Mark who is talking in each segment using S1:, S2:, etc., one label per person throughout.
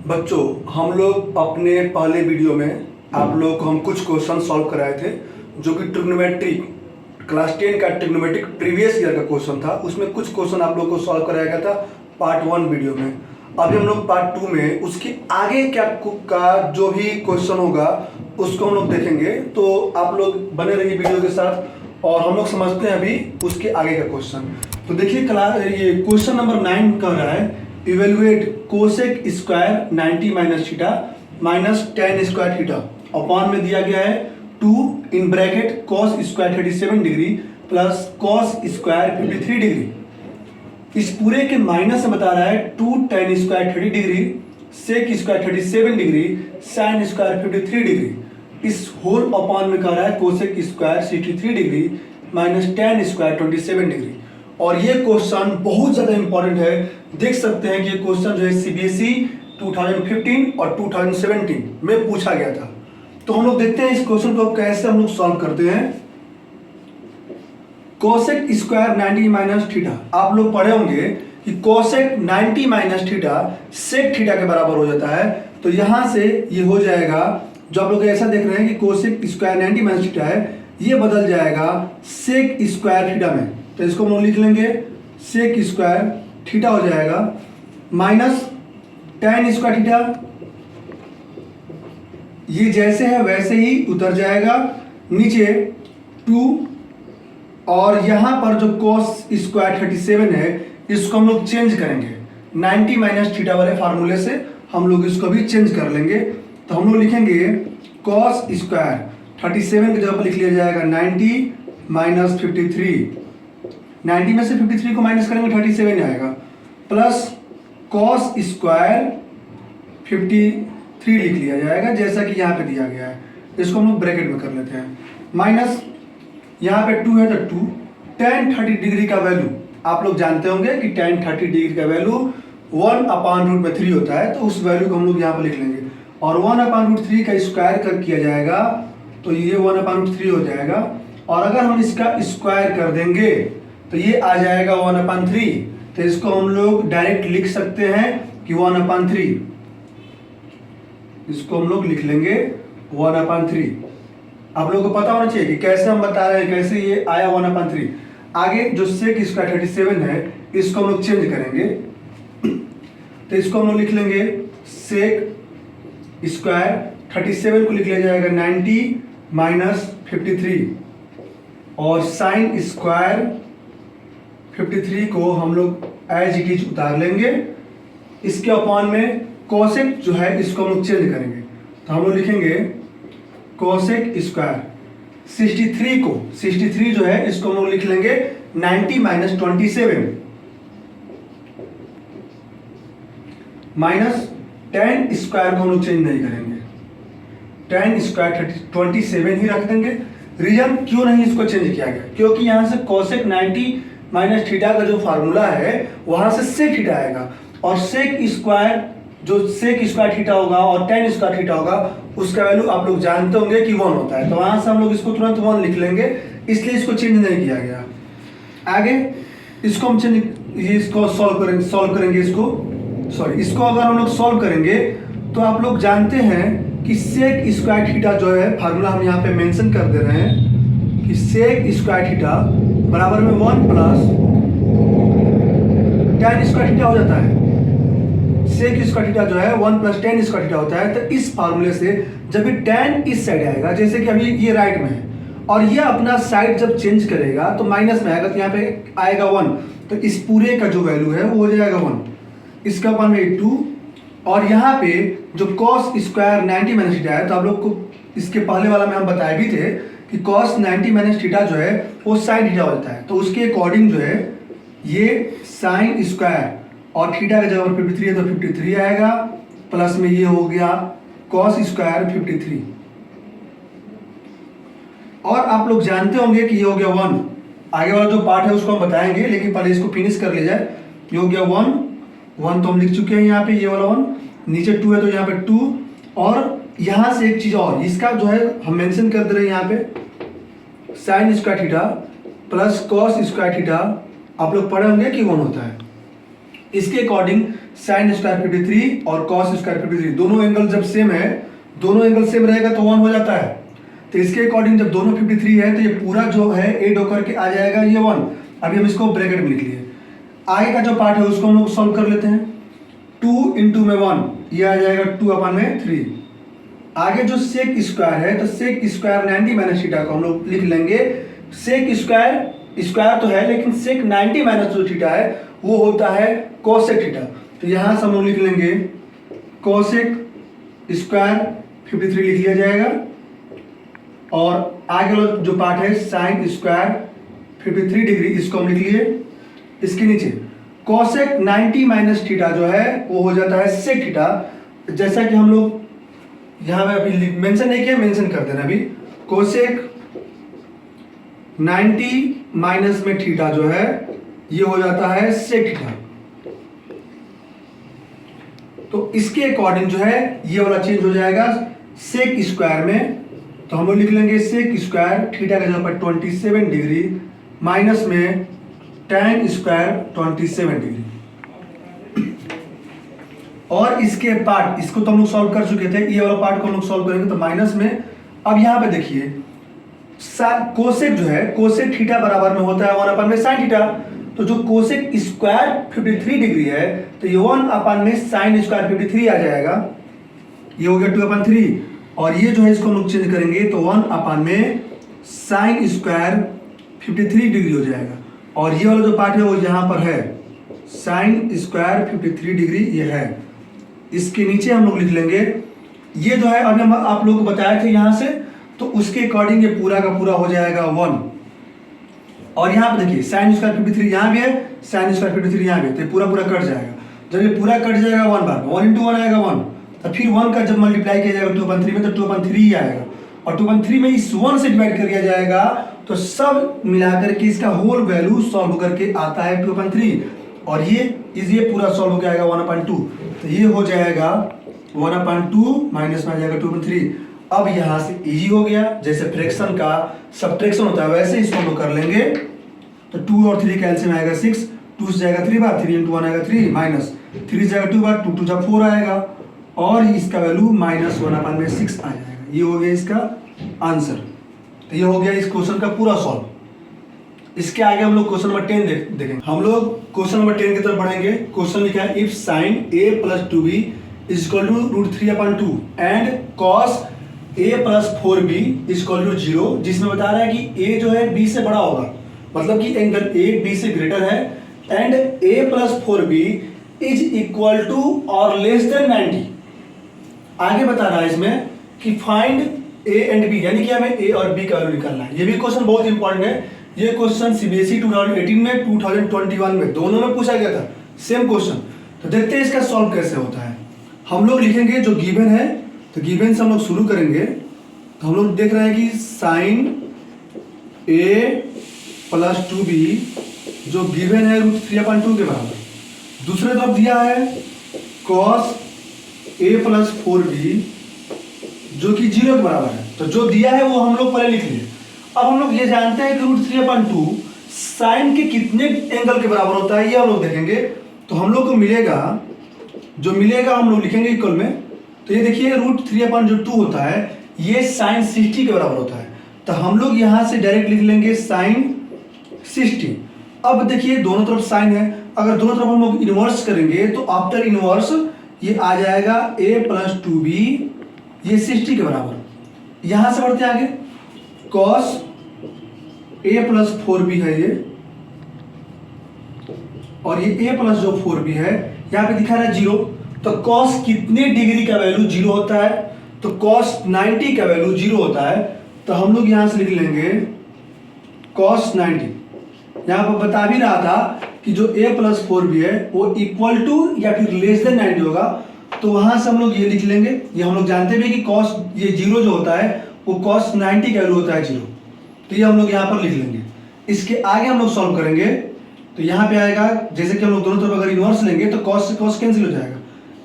S1: बच्चों, हम लोग अपने पहले वीडियो में आप लोग को हम कुछ क्वेश्चन सॉल्व कराए थे जो कि ट्रिग्नोमेट्रिक क्लास 10 का ट्रिग्नोमेट्रिक प्रीवियस ईयर का क्वेश्चन था। उसमें कुछ क्वेश्चन आप लोग को सॉल्व कराया गया था पार्ट 1 वीडियो में। अभी हम लोग पार्ट 2 में उसके आगे क्या का जो भी क्वेश्चन होगा उसको हम लोग देखेंगे। तो आप लोग बने रहिए वीडियो के साथ और हम लोग समझते हैं अभी उसके आगे का क्वेश्चन। तो देखिए क्लास ये क्वेश्चन नंबर 9 कह रहा है evaluate cosec square 90 minus theta minus tan square theta upon में दिया गया है 2 in bracket cos square 37 degree plus cos square 53 degree. इस पूरे के माइनस में बता रहा है 2 tan square 30 degree sec square 37 degree sine square 53 degree. इस होल अपॉन में कह रहा है cosec square 63 degree minus tan square 27 degree. और ये क्वेश्चन बहुत ज्यादा इंपॉर्टेंट है। देख सकते हैं कि ये क्वेश्चन जो है सीबीएसई 2015 और 2017 में पूछा गया था। तो हम लोग देखते हैं इस क्वेश्चन को कैसे हम लोग सॉल्व करते हैं। कोसेक स्क्वायर 90 माइनस थीटा, आप लोग पढ़े होंगे कि cosec 90 minus theta sec theta के बराबर हो जाता है। तो यहां से ये हो जाएगा, जो आप लोग ऐसा देख रहे हैं कि कोसेक स्क्वायर 90 माइनस थीटा है, ये बदल जाएगा सेक स्क्वायर थीटा में। तो इसको हम लोग लिख लेंगे सेक स्क्वायर थीटा हो जाएगा माइनस टेन स्क्वायर थीटा। ये जैसे है वैसे ही उतर जाएगा नीचे 2 और यहां पर जो कॉस स्क्वायर 37 है इसको हम लोग चेंज करेंगे 90 माइनस थीटा वाले फार्मूले से हम लोग इसको भी चेंज कर लेंगे। तो हम लोग लिखेंगे कॉस स्क्वायर 37 की जगह पर लिख लिया जाएगा 90 माइनस 53। 90 में से 53 को माइनस करेंगे 37 आएगा प्लस कॉस स्क्वायर 53 लिख लिया जाएगा जैसा कि यहाँ पे दिया गया है। इसको हम लोग ब्रैकेट में कर लेते हैं माइनस यहाँ पे 2 है तो 2 tan 30 डिग्री का वैल्यू आप लोग जानते होंगे कि tan 30 डिग्री का वैल्यू 1/√3 होता है। तो उस वैल्यू को हम लोग यहाँ पर लिख लेंगे और 1/√3 का स्क्वायर कर किया जाएगा तो ये 1/√3 हो जाएगा। और अगर हम इसका स्क्वायर कर देंगे तो ये आ जाएगा 1/3। तो इसको हम लोग डायरेक्ट लिख सकते हैं कि 1/3। इसको हम लोग लिख लेंगे 1/3। आप लोगों को पता होना चाहिए कि कैसे हम बता रहे हैं, कैसे ये आया 1/3। आगे जो सेक स्क्वायर 37 है इसको हम लोग चेंज करेंगे। तो इसको हम लोग लिख लेंगे सेक स्क्वायर 37 को लिख लिया जाएगा 90 माइनस 53 और साइन स्क्वायर 53 को हम लोग एज इट इज उतार लेंगे। इसके अपॉन में कोसेक जो है इसको हम लोग चेंज करेंगे। तो हम लोग लिखेंगे कोसेक स्क्वायर 63 जो है इसको हम लोग लिख लेंगे 90 माइनस 27 माइनस टेन स्क्वायर को हम लोग चेंज नहीं करेंगे, टेन स्क्वायर 27 ही रख देंगे। रीजन क्यों नहीं इसको चेंज किया गया, क्योंकि यहां से कोसेक 90 माइनस थीटा का जो फार्मूला है वहां से सेक थीटा आएगा और सेक स्क्वायर जो सेक स्क्वायर थीटा होगा और टेन स्क्वायर थीटा होगा उसका वैल्यू आप लोग जानते होंगे कि 1 होता है। तो वहां से हम लोग इसको तुरंत 1 लिख लेंगे, इसलिए इसको चेंज नहीं किया गया। आगे इसको हम इसको सॉल्व करेंगे इसको अगर हम लोग सॉल्व करेंगे तो आप लोग जानते हैं कि सेक स्क्वायर थीटा जो है फार्मूला हम यहाँ पे मेंशन कर दे रहे हैं कि सेक स्क्वायर थीटा बराबर में 1 प्लस टेन स्क्वायर थीटा हो जाता है। सेक स्क्वायर थीटा जो है 1 प्लस टेन स्क्वायर थीटा होता है। तो इस फार्मूले से जब भी टेन इस साइड आएगा, जैसे कि अभी ये राइट में है और ये अपना साइड जब चेंज करेगा तो माइनस में आएगा तो यहाँ पे आएगा 1। तो इस पूरे का जो वैल्यू है वो हो जाएगा 1, इसका अपन में 2 और यहाँ पे जो कॉस स्क्वायर 90 माइनस थीटा है तो आप लोग को इसके पहले वाला में हम बताए भी थे कि कॉस 90 माइनस थीटा जो है वो साइन थीटा होता है। तो उसके अकॉर्डिंग जो है ये साइन स्क्वायर और थीटा की जगह पर 53 है तो 53 आएगा प्लस में ये हो गया कॉस स्क्वायर 53। और आप लोग जानते होंगे कि ये हो गया 1। आगे वाला जो पार्ट है उसको हम बताएंगे, लेकिन पहले इसको फिनिश कर ले जाए। ये हो गया 1 तो हम लिख चुके हैं यहाँ पे, ये वाला 1 नीचे 2 है तो यहाँ पे 2 और यहाँ से एक चीज और इसका जो है हम मेंशन कर दे रहे हैं यहाँ पे sine square theta plus cos square theta आप लोग पढ़े होंगे कि 1 होता है। इसके अकॉर्डिंग साइन स्क्वायर 53 और कॉस स्क्वायर 53 दोनों एंगल जब सेम है, दोनों एंगल सेम रहेगा तो 1 हो जाता है। तो इसके अकॉर्डिंग जब दोनों 53 है तो ये पूरा जो है एड होकर के आ जाएगा ये 1। अभी हम इसको ब्रैकेट में लिख लिए। आगे का जो पार्ट है उसको हम लोग सॉल्व कर लेते हैं। 2 इंटू में 1 ये आ जाएगा 2/3। आगे जो सेक स्क्वायर है तो सेक स्क्वायर 90 माइनस थीटा को हम लोग लिख लेंगे। सेक स्क्वायर तो है लेकिन सेक 90 माइनस जो थीटा है वो होता है कोसेक थीटा। तो यहां से हम लोग लिख लेंगे कोसेक स्क्वायर 53 लिख लिया जाएगा। और आगे वाला जो पार्ट है साइन स्क्वायर 53 डिग्री इसको हम लिख लिए। इसके नीचे कोसेक 90 माइनस थीटा जो है वो हो जाता है सेक थीटा। जैसा कि हम लोग यहाँ पे अभी मेंशन नहीं किया, मेंशन कर देना अभी। कोसेक 90 माइनस में थीटा जो है ये हो जाता है सेक थीटा। तो इसके अकॉर्डिंग जो है ये वाला चेंज हो जाएगा सेक स्क्वायर में। तो हम लोग लिख लेंगे सेक स्क्वायर थीटा का जगह पर 27 डिग्री माइनस में tan स्क्वायर 27 डिग्री। और इसके पार्ट इसको तो हम लोग सॉल्व कर चुके थे, ये वाला पार्ट को हम लोग सॉल्व करेंगे तो माइनस में। अब यहाँ पे देखिए कोसेक जो है कोसेक थीटा बराबर में होता है 1 में साइन थीटा। तो जो कोसेक स्क्वायर 53 डिग्री है तो ये 1 में साइन स्क्वायर 53 आ जाएगा। ये हो गया 2/3। और ये जो है इसको हम लोग चेंज करेंगे तो 1 में साइन स्क्वायर 53 डिग्री हो जाएगा। और ये वाला जो पार्ट है वो यहाँ पर है साइन स्क्वायर 53 डिग्री ये है। इसके नीचे हम लोग लिख लेंगे ये जो है अभी हम आप लोग को बताए थे यहाँ से, तो उसके अकॉर्डिंग ये पूरा का पूरा हो जाएगा 1। और यहाँ पे देखिए साइन स्क्वायर 53 यहाँ भी है, साइन स्क्वायर 53 यहाँ भी है, तो ये पूरा कट जाएगा। जब ये पूरा कट जाएगा 1 बार 1 इंटू 1 आएगा 1। तो फिर 1 का जब मल्टीप्लाई किया जाएगा 2/3 में तो 2/3 ही आएगा। और 2/3 में इस 1 से डिवाइड कर दिया जाएगा तो सब मिलाकर के इसका होल वैल्यू सॉल्व करके आता है 2/3। और ये पूरा सॉल्व हो जाएगा 1/2। तो ये हो जाएगा 1/2 माइनस में आ जाएगा 2/3। अब यहाँ से इजी हो गया, जैसे फ्रैक्शन का सब्ट्रैक्शन होता है वैसे इसको हम लोग कर लेंगे। तो 2 और 3 कैंसिल में आएगा 6, 2 से जाएगा 3 बार, 3 इंटू 1 आएगा 3 माइनस 3 से जाएगा 2 बार, 2 2 जा 4 आएगा। और इसका वैल्यू -1 में 6 आ जाएगा। ये हो गया इसका आंसर। तो ये हो गया इस क्वेश्चन का पूरा सॉल्व। इसके आगे हम लोग क्वेश्चन नंबर 10 देखेंगे। हम लोग क्वेश्चन नंबर 10 की तरफ बढ़ेंगे। क्वेश्चन लिखा है if sine a + 2b is equal to √3/2 and cos a + 4b is equal to 0, जिसमें बता रहा है कि a जो है b से बड़ा होगा, मतलब कि एंगल a b से ग्रेटर है, and a + 4b is equal to और लेस देन 90। आगे बता रहा है इसमें कि फाइंड a एंड b, यानी कि हमें a और b का वैल्यू निकालना है। ये भी क्वेश्चन बहुत इंपॉर्टेंट है। ये क्वेश्चन सीबीएसई 2018 में 2021 में दोनों में पूछा गया था, सेम क्वेश्चन। तो देखते हैं इसका सॉल्व कैसे होता है। हम लोग लिखेंगे जो गिवन है, तो गिवन से हम लोग शुरू करेंगे। तो हम लोग देख रहे हैं कि साइन a + 2b जो गिवन है √3/2 के बराबर। दूसरे तरफ दिया है cos a + 4b जो कि 0 के बराबर है। तो जो दिया है वो हम लोग पहले लिख लिए। अब हम लोग ये जानते हैं कि √3/2 साइन के कितने एंगल के बराबर होता है, ये हम लोग देखेंगे। तो हम लोग को मिलेगा, जो मिलेगा हम लोग लिखेंगे इक्वल में। तो ये देखिए √3/2 होता है, ये साइन 60 के बराबर होता है। तो हम लोग यहाँ से डायरेक्ट लिख लेंगे साइन 60। अब देखिए दोनों तरफ साइन है, अगर दोनों तरफ हम लोग इनवर्स करेंगे तो आफ्टर इनवर्स ये आ जाएगा a + 2b, ये 60 के बराबर। यहाँ से बढ़ते आगे cos a + 4b है ये, और ये a + जो 4b है यहाँ पे दिखा रहा है 0। तो cos कितने डिग्री का वैल्यू 0 होता है, तो cos 90 का वैल्यू 0 होता है। तो हम लोग यहाँ से लिख लेंगे cos 90। यहाँ पर बता भी रहा था कि जो a + 4b है वो इक्वल टू या फिर लेस देन 90 होगा। तो वहां से हम लोग ये लिख लेंगे। ये हम लोग जानते भी कि cos ये 0 जो होता है वो cos 90 का वैल्यू होता है 0। तो ये हम लोग यहाँ पर लिख लेंगे। इसके आगे हम लोग सॉल्व करेंगे। तो यहाँ पे आएगा, जैसे कि हम लोग दोनों तरफ अगर इनवर्स लेंगे तो cos से cos कैंसिल हो जाएगा,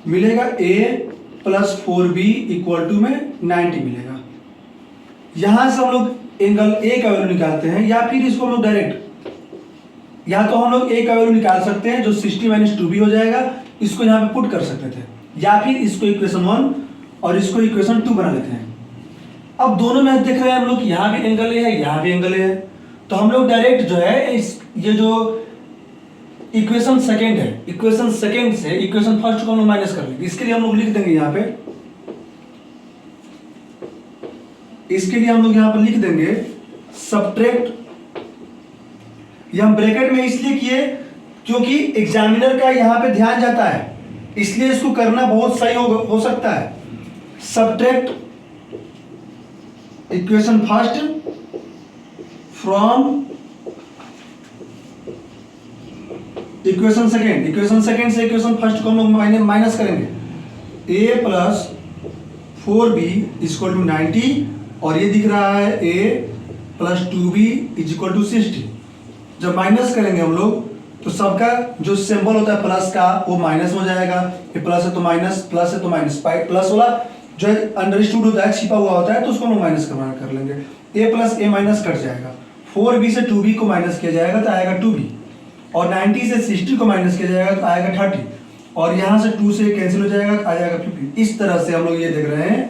S1: मिलेगा a + 4b इक्वल टू में 90 मिलेगा। यहाँ से हम लोग एंगल a का वैल्यू निकालते हैं, या फिर इसको हम लोग डायरेक्ट या तो हम लोग ए का वैल्यू निकाल सकते हैं जो 60 माइनस 2b हो जाएगा, इसको यहाँ पे पुट कर सकते थे, या फिर इसको इक्वेशन 1 और इसको इक्वेशन 2 बना लेते हैं। अब दोनों में देख रहे हैं हम लोग यहाँ भी एंगल ए है, यहाँ भी एंगल ए है, तो हम लोग डायरेक्ट जो है ये जो इक्वेशन सेकेंड है, इक्वेशन सेकेंड से इक्वेशन फर्स्ट को हम लोग माइनस कर लेंगे। इसके लिए हम लोग लिख देंगे यहाँ पे, इसके लिए हम लोग यहाँ पर लिख देंगे सब्ट्रैक्ट। ये हम ब्रैकेट में इसलिए किए क्योंकि एग्जामिनर का यहाँ पे ध्यान जाता है, इसलिए इसको करना बहुत सही हो सकता है। Subtract equation first from equation second, equation second से इक्वेशन फर्स्ट को हम लोग माइनस करेंगे। a plus 4b equal to 90 और ये दिख रहा है a plus 2b equal to 60। जब माइनस करेंगे हम लोग तो सबका जो सिंबल होता है प्लस का वो माइनस हो जाएगा, ये प्लस है तो माइनस, प्लस है तो माइनस, प्लस वाला जो अंडरस्टूड होता है, छिपा हुआ होता है, तो उसको हम लोग माइनस कर लेंगे। a plus a minus cut जाएगा, 4b से 2b को माइनस किया जाएगा तो आएगा 2b, और 90 से 60 को माइनस किया जाएगा तो आएगा 30, और यहाँ से 2 से कैंसिल हो जाएगा तो आ जाएगा 15। इस तरह से हम लोग ये देख रहे हैं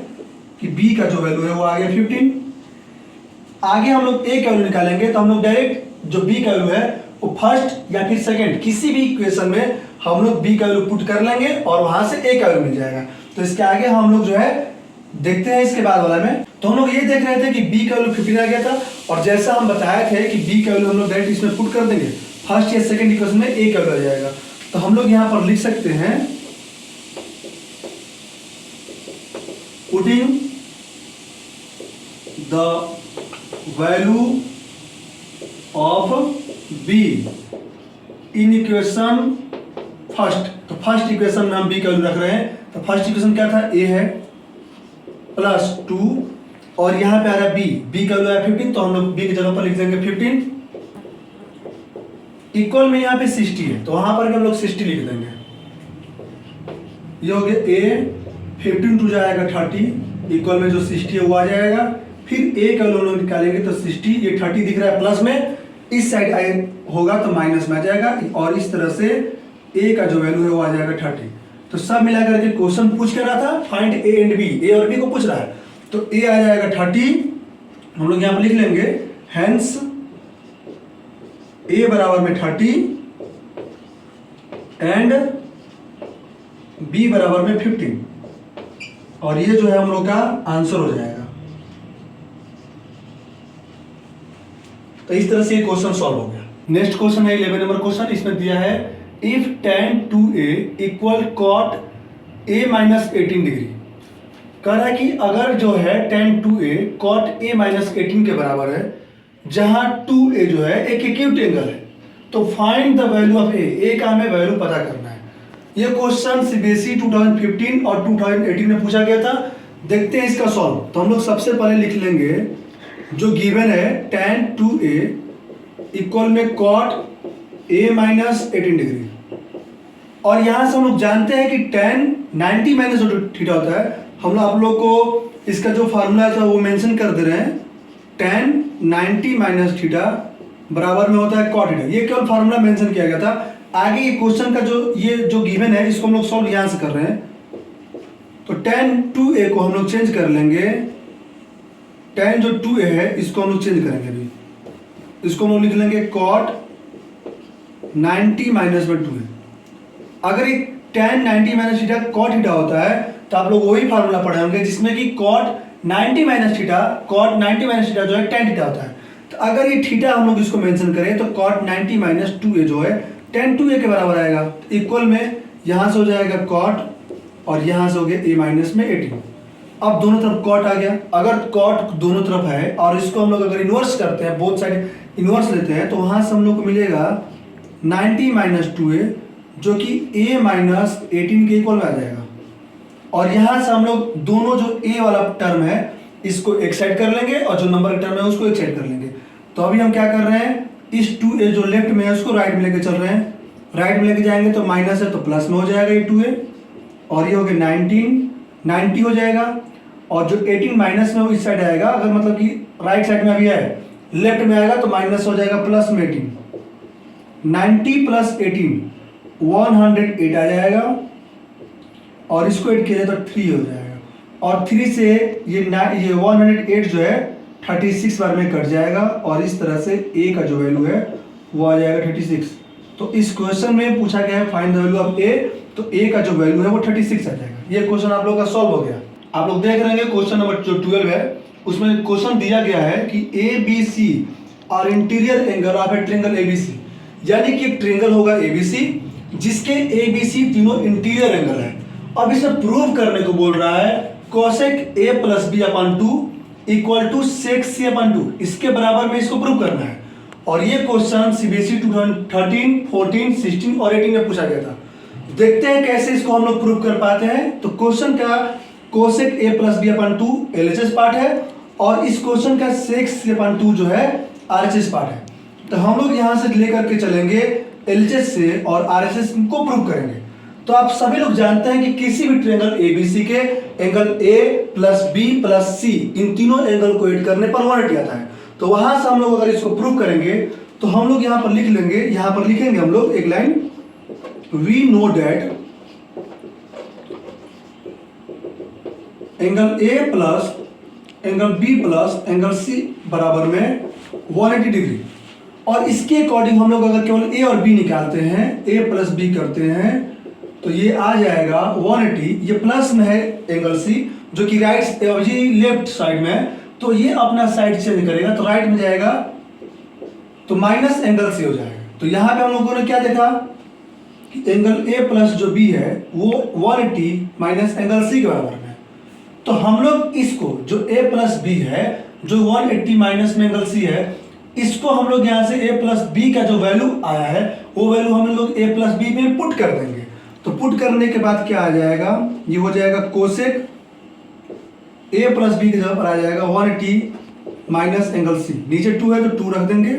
S1: कि b का जो वैल्यू है वो आ गया 15। आगे हम लोग a का वैल्यू निकालेंगे, तो हम लोग डायरेक्ट जो b का वैल्यू है वो फर्स्ट या फिर सेकंड किसी भी इक्वेशन में हम लोग b का वैल्यू पुट कर लेंगे और वहां से a का वैल्यू मिल जाएगा। तो इसके आगे हम लोग जो है देखते हैं इसके बाद वाला में। तो हम लोग ये देख रहे थे कि b का वैल्यू 15 आ गया था, और जैसा हम बताए थे कि b का वैल्यू हम लोग डायरेक्ट इसमें पुट कर देंगे, फर्स्ट या सेकंड इक्वेशन में a का वैल्यू आ जाएगा। तो हम लोग यहाँ पर लिख सकते हैं putting the value of b in equation first. तो फर्स्ट इक्वेशन में हम b का वैल्यू रख रहे हैं, तो फर्स्ट इक्वेशन क्या था, a है प्लस 2 और यहाँ पे आ रहा है b का वैल्यू है 15, तो हम लोग b की जगह पर लिख देंगे 15 इक्वल में यहाँ पे 60 है, तो वहां पर भी हम लोग 60 लिख देंगे। ये हो गया a, 15 टू जाएगा 30 इक्वल में जो 60 है वो आ जाएगा। फिर a का वैल्यू निकालेंगे तो 60, ये 30 दिख रहा है प्लस में, इस साइड होगा तो माइनस में आ जाएगा, और इस तरह से a का जो वैल्यू है वो आ जाएगा 30। तो सब मिला करके क्वेश्चन पूछ के रहा था find a and b, a और b को पूछ रहा है, तो a आ जाएगा 30, हम लोग यहाँ पर लिख लेंगे हेंस a बराबर में 30 एंड b बराबर में 15, और ये जो है हम लोग का आंसर हो जाएगा। तो इस तरह से ये क्वेश्चन सॉल्व हो गया। नेक्स्ट क्वेश्चन है 11 नंबर क्वेश्चन, इसमें दिया है if tan 2a equal cot a minus 18 degree. कह रहा है कि अगर जो है tan 2a cot a minus 18 के बराबर है, जहां 2a जो है एक एक्यूट एंगल है, तो find the value of a का हमें वैल्यू पता करना है। ये क्वेश्चन सीबीएसई 2015 और 2018 में पूछा गया था। देखते हैं इसका सॉल्व। तो हम लोग सबसे पहले लिख लेंगे जो गिवन है tan 2a इक्वल में cot a माइनस 18 डिग्री, और यहां से हम लोग जानते हैं कि tan 90 माइनस थीटा होता है। हम लोग आप लोग को इसका जो फार्मूला था वो मेंशन कर दे रहे हैं, tan 90 माइनस थीटा बराबर में होता है cot थीटा। ये केवल फार्मूला मेंशन किया गया था। आगे ये क्वेश्चन का जो गिवन है इसको हम लोग सॉल्व यहां से कर रहे हैं। तो tan 2a को हम लोग चेंज कर लेंगे, tan जो 2a है इसको हम लोग चेंज करेंगे अभी, इसको हम लोग लिख लेंगे cot 90 माइनस में 2a। अगर ये tan 90 minus theta cot theta होता है तो आप लोग वही फार्मूला पढ़े होंगे जिसमें कि cot 90 माइनस थीटा जो है tan थीटा होता है। तो अगर ये थीटा हम लोग इसको मेंशन करें तो cot 90 माइनस 2a जो है tan 2a के बराबर आएगा। इक्वल में यहां से हो जाएगा cot और यहां से हो गया a माइनस में 18। अब दोनों तरफ cot आ गया। अगर cot दोनों तरफ है और इसको हम लोग अगर इन्वर्स करते हैं, बोथ साइड इन्वर्स लेते हैं, तो वहां से हम लोग को मिलेगा 90 माइनस 2a जो कि a माइनस 18 के इक्वल में आ जाएगा। और यहां से हम लोग दोनों जो a वाला टर्म है इसको एक साइड कर लेंगे और जो नंबर का टर्म है उसको एक साइड कर लेंगे। तो अभी हम क्या कर रहे हैं, इस 2a जो लेफ्ट में है उसको राइट में लेके चल रहे हैं। राइट में लेके जाएंगे तो माइनस है तो प्लस में हो जाएगा ये 2a, और ये हो गया 90 हो जाएगा, और जो 18 माइनस में वो इस साइड आएगा। अगर मतलब कि राइट साइड में अभी है, लेफ्ट में आएगा तो माइनस हो जाएगा प्लस में 18। 90 प्लस 18 108 आ जाएगा, और इसको ऐड किया जाए तो 3 हो जाएगा, और 3 से ये 108 जो है 36 बार में कट जाएगा, और इस तरह से a का जो वैल्यू है वो आ जाएगा 36। तो इस क्वेश्चन में पूछा गया है find the value of a, तो a का जो वैल्यू है वो 36 आ जाएगा। ये क्वेश्चन आप लोग का सॉल्व हो गया। आप लोग देख रहे हैं क्वेश्चन नंबर जो 12 है उसमें क्वेश्चन दिया गया है कि ABC और interior angle of A triangle ABC, यानी कि एक ट्रायंगल होगा ABC जिसके ABC तीनों इंटीरियर एंगल है। अब इसे प्रूव करने को बोल रहा है cosec A plus B upon 2 equal to sec C upon 2, इसके बराबर में इसको प्रूव करना है। और ये क्वेश्चन CBSE 2013, 14, 16 और 18 में पूछा गया था। देखते हैं कैसे इसको हम लोग प्रूव कर पाते हैं। तो क्वेश्चन का cosec A plus B upon 2 LHS part है, और इस क्वेश्चन का सेक C अपॉन 2 जो है RHS पार्ट है। तो हम लोग यहाँ से लेकर के चलेंगे LHS से और RHS को प्रूव करेंगे। तो आप सभी लोग जानते हैं कि किसी भी ट्रायंगल ABC के angle A plus B plus C, इन तीनों एंगल को ऐड करने पर 180 आता है। तो वहां से हम लोग अगर इसको प्रूव करेंगे तो हम लोग यहाँ पर लिख लेंगे, यहाँ पर लिखेंगे हम लोग एक line, we know that angle A plus angle B plus angle C बराबर में 180 डिग्री। और इसके अकॉर्डिंग हम लोग अगर केवल A और B निकालते हैं, A प्लस B करते हैं, तो ये आ जाएगा 180। ये प्लस में है एंगल C जो कि राइट लेफ्ट साइड में है, तो ये अपना साइड चेंज करेगा तो राइट में जाएगा, तो माइनस एंगल C हो जाएगा। तो यहाँ पे हम लोगों ने क्या देखा कि एंगल A प्लस जो B है वो 180 माइनस एंगल C के बराबर में। तो हम लोग इसको जो A प्लस B है, जो 180 माइनस में एंगल C है, इसको हम लोग यहाँ से A प्लस B का जो वैल्यू आया है वो वैल्यू हम लोग A प्लस B में पुट कर देंगे। तो पुट करने के बाद क्या आ जाएगा, ये हो जाएगा कोसेक A प्लस B की जगह पर आ जाएगा 180 माइनस एंगल C, नीचे 2 है तो 2 रख देंगे,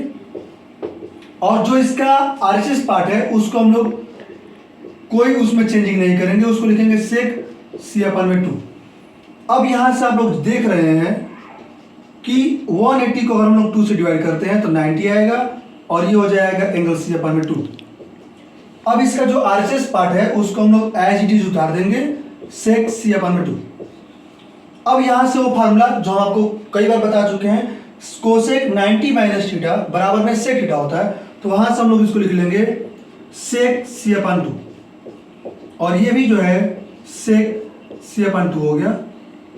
S1: और जो इसका RHS पार्ट है उसको हम लोग कोई उसमें चेंजिंग नहीं करेंगे, उसको लिखेंगे सेक C अपन में 2। अब यहां से आप लोग देख रहे हैं कि 180 को अगर हम लोग 2 से डिवाइड करते हैं तो 90 आएगा, और ये हो जाएगा एंगल C अपन में 2। अब इसका जो RHS पार्ट है उसको हम लोग एज इट इज उतार देंगे, सेक C अपन में 2। अब यहां से वो फार्मूला जो हम आपको कई बार बता चुके हैं, कोसेक 90 माइनस थीटा बराबर में सेक थीटा होता है, तो वहां से हम लोग इसको लिख लेंगे सेक C अपन 2, और ये भी जो है सेक C अपन 2 हो गया।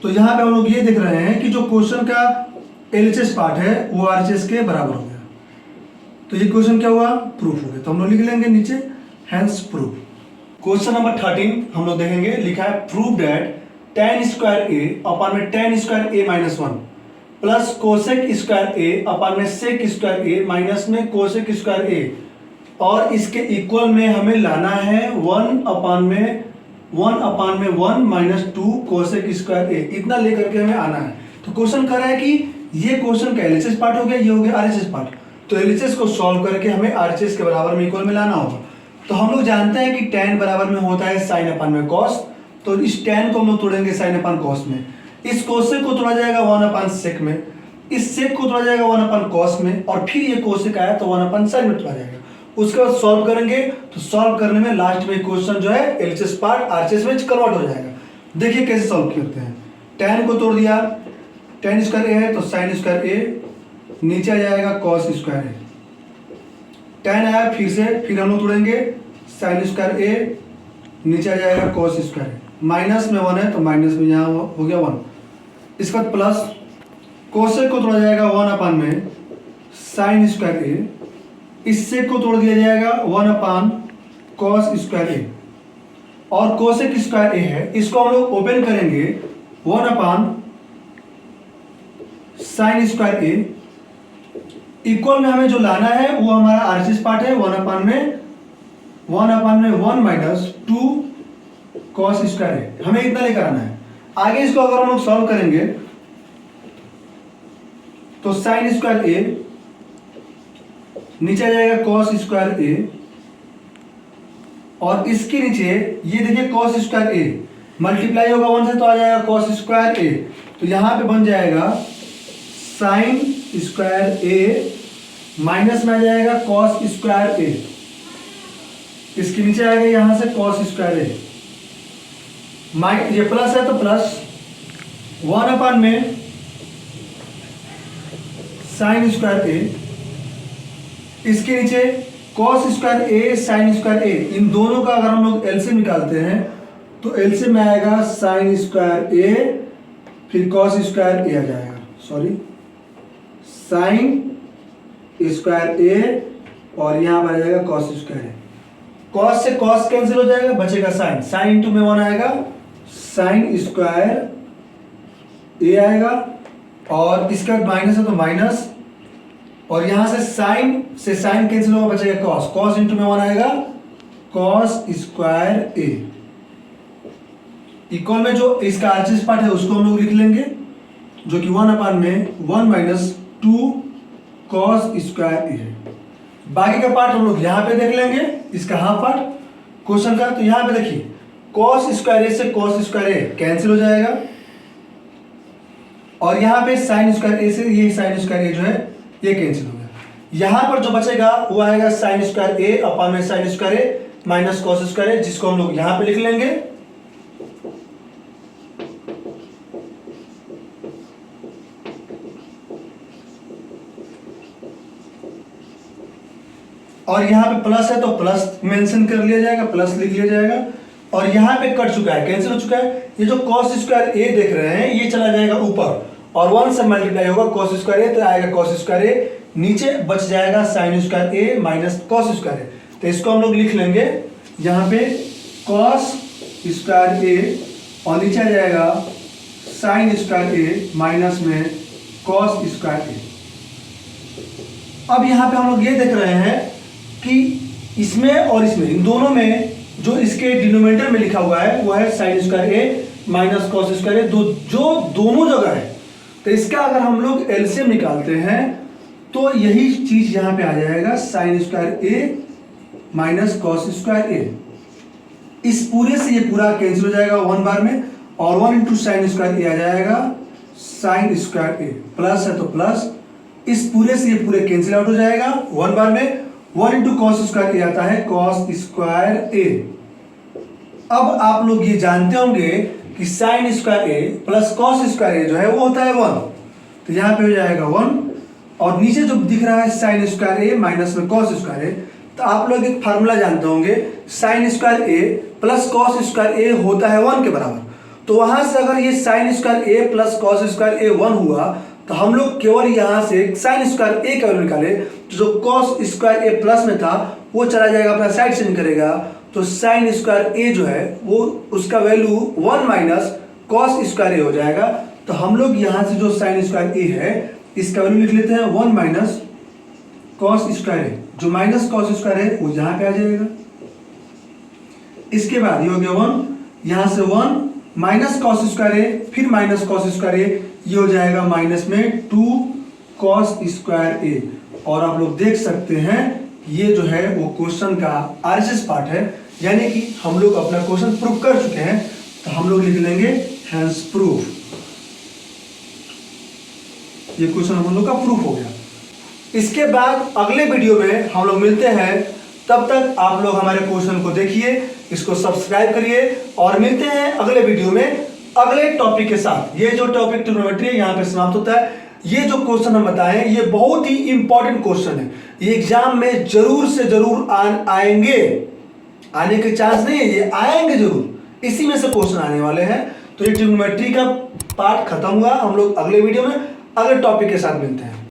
S1: तो यहाँ पे हम लोग ये देख रहे हैं कि जो क्वेश्चन का LHS पार्ट है वो RHS के बराबर हो गया। तो ये क्वेश्चन क्या हुआ, प्रूफ हो गया। तो हम लोग लिख लेंगे नीचे हेंस प्रूफ। क्वेश्चन नंबर 13 हम लोग देखेंगे, लिखा है prove that tan square A upon में tan square A minus 1 plus cosec square A upon में सेक स्क्वायर A माइनस में कोसेक स्क्वायर A, और इसके इक्वल में हमें लाना है 1 अपान में 1 माइनस 2 कोसेक स्क्वायर A, इतना लेकर के हमें आना है। तो क्वेश्चन कर रहा है कि ये क्वेश्चन का LHS पार्ट हो गया, ये हो गया RHS पार्ट। तो LHS को सॉल्व करके हमें RHS के बराबर में इक्वल में लाना होगा। तो हम लोग जानते हैं कि tan बराबर में होता है साइन अपान में कॉस, तो इस tan को हम लोग तोड़ेंगे साइन अपान कॉस में, इस कोसेक को तोड़ा जाएगा 1 अपान सेक में, इस सेक को तोड़ा जाएगा 1 अपान कॉस में, और फिर ये कोसेक आया तो 1 अपान साइन में तोड़ा जाएगा। उसके बाद सॉल्व करेंगे, तो सॉल्व करने में लास्ट में क्वेश्चन जो है LHS पार्ट RHS में कन्वर्ट हो जाएगा। देखिए कैसे सॉल्व करते हैं। tan को तोड़ दिया, tan स्क्वायर A है तो साइन स्क्वायर A, नीचे आ जाएगा कॉस स्क्वायर A, tan आया फिर हम लोग तोड़ेंगे साइन स्क्वायर A, नीचे आ जाएगा कॉस स्क्वायर A, माइनस में 1 है तो माइनस में यहाँ हो गया 1, इसके बाद प्लस कोसेक को तोड़ा जाएगा 1 अपान में साइन स्क्वायर A, इस सेक को तोड़ दिया जाएगा 1 अपान कॉस स्क्वायर A, और कोसेक स्क्वायर A है, इसको हम लोग ओपन करेंगे 1 अपान साइन स्क्वायर A, इक्वल में हमें जो लाना है वो हमारा RHS पार्ट है 1 अपान में 1 माइनस 2 कॉस स्क्वायर A, हमें इतना लेकर आना है। आगे इसको अगर हम लोग सॉल्व करेंगे तो साइन स्क्वायर A, नीचे आ जाएगा कॉस स्क्वायर A, और इसके नीचे ये देखिए कॉस स्क्वायर A मल्टीप्लाई होगा 1 से तो आ जाएगा कॉस स्क्वायर A, तो यहां पे बन जाएगा साइन स्क्वायर A, माइनस में आ जाएगा कॉस स्क्वायर A, इसके नीचे आएगा यहाँ से कॉस स्क्वायर ए, ये प्लस है तो प्लस 1 में साइन स्क्वायर ए, इसके नीचे कॉस स्क्वायर ए साइन स्क्वायर ए, इन दोनों का अगर हम लोग एलसीएम निकालते हैं तो एलसीएम में आएगा साइन स्क्वायर ए फिर कॉस स्क्वायर ए आ जाएगा, सॉरी साइन स्क्वायर ए और यहाँ पर आ जाएगा कॉस स्क्वायर ए। कॉस से कॉस कैंसिल हो जाएगा, बचेगा साइन, साइन इंटू में 1 आएगा, साइन स्क्वायर ए आएगा और इसका माइनस है तो माइनस, और यहां से साइन कैंसिल होगा, बचेगा कॉस, कॉस इंटू में 1 आएगा, कॉस स्क्वायर ए इक्वल में जो इसका आरएचएस पार्ट है उसको हम लोग लिख लेंगे जो कि 1 में 1 माइनस 2 कॉस स्क्वायर ए है। बाकी का पार्ट हम लोग यहाँ पे देख लेंगे, इसका हाफ पार्ट क्वेश्चन का। तो यहाँ पे देखिए कॉस स्क्वायर ए से कॉस स्क्वायर ए कैंसिल हो जाएगा और यहाँ पे साइन स्क्वायर ए से ये साइन स्क्वायर ए जो है ये कैंसिल हो गया। यहाँ पर जो बचेगा वो आएगा साइन स्क्वायर ए अपॉन में साइन स्क्वायर ए माइनस कॉस स्क्वायर ए, जिसको हम लोग यहाँ पे लिख लेंगे। और यहाँ पे प्लस है तो प्लस मेंशन कर लिया जाएगा, प्लस लिख लिया जाएगा। और यहाँ पे कट चुका है, कैंसिल हो चुका है। ये जो कॉस स्क्वायर ए देख रहे हैं ये चला जाएगा ऊपर और 1 से मल्टीप्लाई होगा कॉस स्क्वायर ए, तो आएगा कॉस स्क्वायर ए, नीचे बच जाएगा साइन स्क्वायर ए माइनस कॉस स्क्वायर ए। तो इसको हम लोग लिख लेंगे यहाँ पे कॉस स्क्वायर ए और नीचे आ जाएगा साइन स्क्वायर ए माइनस में कॉस स्क्वायर ए। अब यहाँ पे हम लोग ये देख रहे हैं कि इसमें और इसमें इन दोनों में जो इसके डिनोमिनेटर में लिखा हुआ है वो है साइन स्क्वायर ए माइनस कॉस स्क्वायर ए, जो दोनों जगह है। तो इसका अगर हम लोग एलसीएम निकालते हैं तो यही चीज यहाँ पे आ जाएगा साइन स्क्वायर ए माइनस कॉस स्क्वायर ए। इस पूरे से ये पूरा कैंसिल हो जाएगा 1 बार में और 1 इंटू साइन स्क्वायर ए आ जाएगा साइन स्क्वायर ए, प्लस है तो प्लस, इस पूरे से ये पूरे कैंसिल आउट हो जाएगा 1 बार में, 1 इंटू कॉस स्क्वायर ए आता है कॉस स्क्वायर ए। अब आप लोग ये जानते होंगे कि साइन स्क्वायर ए प्लस कॉस स्क्वायर ए जो है वो होता है 1, तो यहाँ पे हो जाएगा 1 और नीचे जो दिख रहा है साइन स्क्वायर ए माइनस में कॉस स्क्वायर ए। तो आप लोग एक फार्मूला जानते होंगे, साइन स्क्वायर ए प्लस कॉस स्क्वायर ए होता है 1 के बराबर। तो वहां से अगर ये साइन स्क्वायर ए प्लस कॉस स्क्वायर ए 1 हुआ तो हम लोग केवल यहाँ से साइन स्क्वायर ए का वैल्यू निकाले, तो जो कॉस स्क्वायर ए प्लस में था वो चला जाएगा अपना साइड से निकलेगा, तो साइन स्क्वायर ए जो है वो उसका वैल्यू 1 माइनस कॉस स्क्वायर ए हो जाएगा। तो हम लोग यहाँ से जो साइन स्क्वायर ए है इसका वैल्यू लिख लेते हैं 1 माइनस कॉस स्क्वायर ए, जो माइनस कॉस स्क्वायर है वो यहाँ पे आ जाएगा। इसके बाद ये हो गया 1, यहाँ से 1 माइनस कॉस स्क्वायर ए फिर माइनस कॉस स्क्वायर ए, ये हो जाएगा माइनस में 2 कॉस स्क्वायर ए। और आप लोग देख सकते हैं ये जो है वो क्वेश्चन का आरएचएस पार्ट है, यानी कि हम लोग अपना क्वेश्चन प्रूफ कर चुके हैं। तो हम लोग लिख लेंगे हैंस प्रूफ, ये क्वेश्चन हम लोग का प्रूफ हो गया। इसके बाद अगले वीडियो में हम लोग मिलते हैं, तब तक आप लोग हमारे क्वेश्चन को देखिए, इसको सब्सक्राइब करिए और मिलते हैं अगले वीडियो में अगले टॉपिक के साथ। ये जो टॉपिक ट्रिग्नोमेट्री है यहाँ पे समाप्त होता है। ये जो क्वेश्चन हम बताएं ये बहुत ही इंपॉर्टेंट क्वेश्चन है, ये एग्जाम में जरूर से जरूर आएंगे, आने के चांस नहीं है, ये आएंगे जरूर, इसी में से क्वेश्चन आने वाले हैं। तो ये ट्रिग्नोमेट्री का पार्ट खत्म हुआ, हम लोग अगले वीडियो में अगले टॉपिक के साथ मिलते हैं।